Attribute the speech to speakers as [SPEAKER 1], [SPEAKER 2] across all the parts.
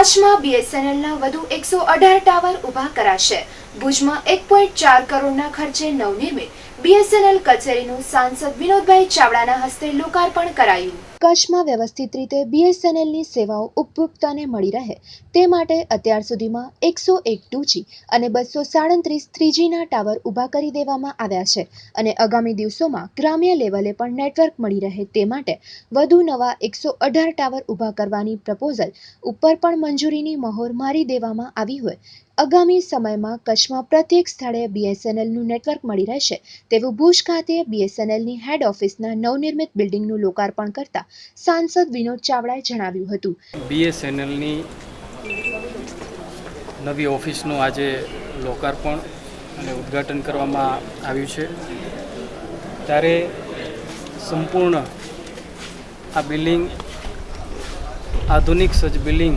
[SPEAKER 1] કચ્છમાં બીએસએનએલના વધુ 118 ટાવર ઊભા કરાશે। ભુજમાં 1.4 કરોડના ખર્ચે નવનિર્મિત બીએસએનએલ કચેરીનું સાંસદ વિનોદભાઈ ચાવડાના હસ્તે લોકાર્પણ કરાયું। કચ્છમાં વ્યવસ્થિત રીતે બીએસએનએલની સેવાઓ ઉપભોક્તાને મળી રહે તે માટે અત્યાર સુધીમાં 101 2G અને 237 3Gના ટાવર ઊભા કરી દેવામાં આવ્યા છે અને આગામી દિવસોમાં ગ્રામ્ય લેવલે પણ નેટવર્ક મળી રહે તે માટે વધુ નવા 118 ટાવર ઊભા કરવાની પ્રપોઝલ ઉપર પણ મંજૂરીની મહોર મારી દેવામાં આવી હોય। આગામી સમયમાં કચ્છમાં પ્રત્યેક સ્થળે બીએસએનએલનું નેટવર્ક મળી રહેશે તેવું ભુજ ખાતે બીએસએનએલની હેડ ઓફિસના નવનિર્મિત બિલ્ડિંગનું લોકાર્પણ કરતા સાંસદ વિનોદ ચાવડાએ જણાવ્યું હતું।
[SPEAKER 2] બીએસએનએલની નવી ઓફિસનું આજે લોકાર્પણ અને ઉદ્ઘાટન કરવામાં આવ્યું છે ત્યારે સંપૂર્ણ આ બિલ્ડિંગ આધુનિક સજ્જ બિલ્ડિંગ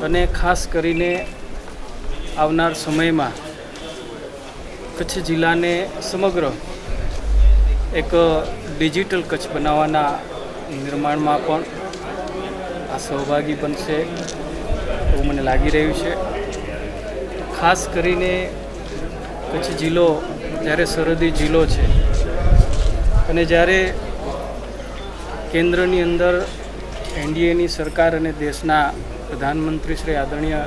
[SPEAKER 2] અને ખાસ કરીને આવનાર સમયમાં કચ્છ જિલ્લાને સમગ્ર એક ડિજિટલ કચ્છ બનાવવાના નિર્માણમાં પણ આ સહભાગી બનશે એવું મને લાગી રહ્યું છે। ખાસ કરીને કચ્છ જિલ્લો જ્યારે સરહદી જિલ્લો છે અને જ્યારે કેન્દ્રની અંદર એનડીએની સરકાર અને દેશના પ્રધાનમંત્રી શ્રી આદરણીય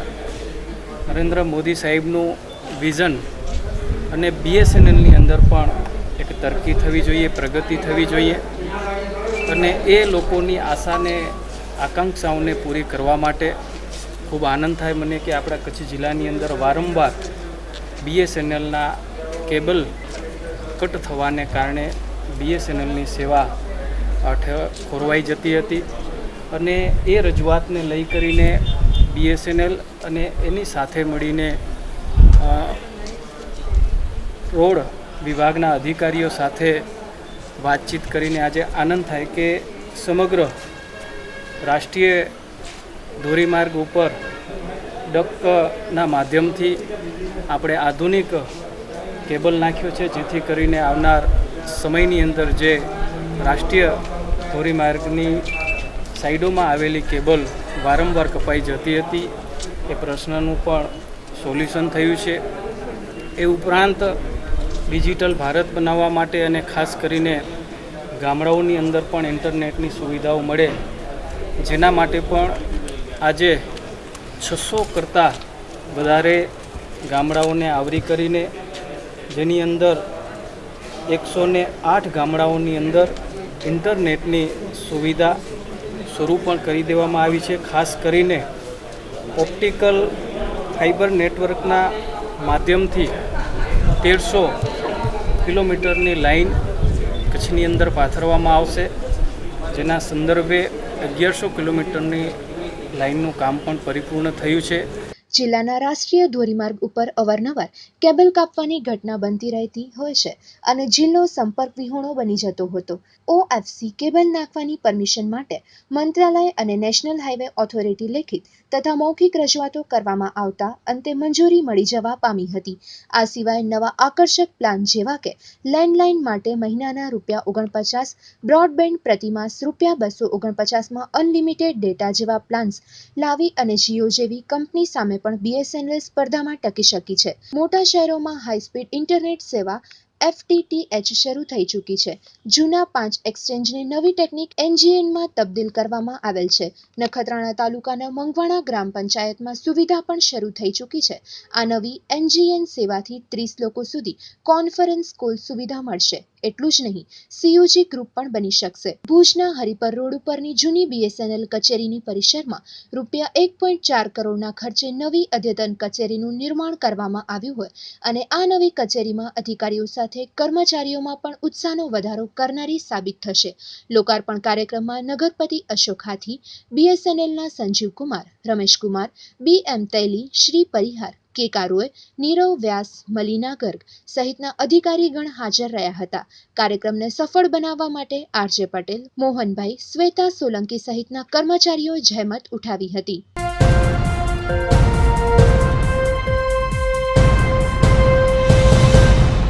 [SPEAKER 2] નરેન્દ્ર મોદી સાહેબનું વિઝન અને બીએસએનએલની અંદર પણ એક તરક્કી થવી જોઈએ, પ્રગતિ થવી જોઈએ અને એ લોકોની આશાને આકાંક્ષાઓને પૂરી કરવા માટે ખૂબ આનંદ થાય મને કે આપણા કચ્છ જિલ્લાની અંદર વારંવાર બીએસએનએલના કેબલ કટ થવાને કારણે બીએસએનએલની સેવા ખોરવાઈ જતી હતી અને એ રજૂઆતને લઈ કરીને બીએસએનએલ અને એની સાથે મળીને રોડ વિભાગના અધિકારીઓ સાથે વાતચીત કરીને આજે આનંદ થાય કે સમગ્ર રાષ્ટ્રીય ધોરીમાર્ગ ઉપર ડકના માધ્યમથી આપણે આધુનિક કેબલ નાખ્યો છે જેથી કરીને આવનાર સમયની અંદર જે રાષ્ટ્રીય ધોરીમાર્ગની સાઈડોમાં આવેલી કેબલ વારંવાર કપાઈ જતી હતી એ પ્રશ્નનું પણ સોલ્યુશન થયું છે। એ ઉપરાંત ડિજિટલ ભારત બનાવવા માટે અને ખાસ કરીને ગામડાઓની અંદર પણ ઇન્ટરનેટની સુવિધાઓ મળે જેના માટે પણ આજે 600 કરતાં વધારે ગામડાઓને આવરી કરીને જેની અંદર 108 ગામડાઓની અંદર ઇન્ટરનેટની સુવિધા શરૂ પણ કરી દેવામાં આવી છે। ખાસ કરીને ઓપ્ટિકલ ફાઇબર નેટવર્કના માધ્યમથી 1300 કિલોમીટરની લાઈન કચ્છની અંદર પાથરવામાં આવશે જેના સંદર્ભે 1100 કિલોમીટરની લાઈનનું કામ પણ પરિપૂર્ણ થયું છે।
[SPEAKER 1] જિલ્લાના રાષ્ટ્રીય ધોરીમાર્ગ ઉપર અવારનવાર કેબલ કાપવાની ઘટના બનતી રહેતી હોય છે અને જિલ્લો સંપર્ક વિહોણો બની જતો હતો। ઓએફસી કેબલ નાખવાની પરમિશન માટે મંત્રાલય અને નેશનલ હાઈવે ઓથોરિટી લેખિત તથા મૌખિક રજૂઆતો કરવામાં આવતા અંતે મંજૂરી મળી જવા પામી હતી। આ સિવાય નવા આકર્ષક પ્લાન જેવા કે લેન્ડલાઇન માટે મહિનાના ₹49, બ્રોડબેન્ડ પ્રતિમાસ ₹249માં અનલિમિટેડ ડેટા જેવા પ્લાન્સ લાવી અને જીઓ જેવી કંપની સામે પણ બીએસએનએલ સ્પર્ધામાં ટકી શકી છે। મોટા શહેરોમાં હાઈસ્પીડ ઇન્ટરનેટ સેવા FTTH શરૂ થઈ ચૂકી છે। જૂના 5 એક્સચેન્જને નવી ટેકનિક એનજીએનમાં તબદીલ કરવામાં આવેલ છે। નખત્રાણા તાલુકાના મંગવાણા ગ્રામ પંચાયતમાં સુવિધા પણ શરૂ થઈ ચૂકી છે। આ નવી એનજીએન સેવાથી 30 લોકો સુધી કોન્ફરન્સ કોલ સુવિધા મળશે। એટલું જ નહીં, CUG ગ્રુપ પણ બની શકશે। ભુજના હરિપર રોડ ઉપરની જૂની બીએસએનએલ કચેરીની પરિસરમાં ₹1.4 કરોડના ખર્ચે નવી અદ્યતન કચેરીનું નિર્માણ કરવામાં આવ્યું હોય અને આ નવી કચેરીમાં અધિકારીઓ સાથે કર્મચારીઓમાં પણ ઉત્સાહનો વધારો કરનારી સાબિત થશે। લોકાર્પણ કાર્યક્રમમાં નગરપતિ અશોક હાથી, બીએસએનએલના સંજીવ કુમાર, રમેશ કુમાર, BM તૈલી, શ્રી પરિહાર, કે કારોએ, નીરવ વ્યાસ, મલિના ગર્ગ સહિતના અધિકારીગણ હાજર રહ્યા હતા। કાર્યક્રમને સફળ બનાવવા માટે RJ પટેલ, મોહનભાઈ, શ્વેતા સોલંકી સહિતના કર્મચારીઓએ જહેમત ઉઠાવી હતી।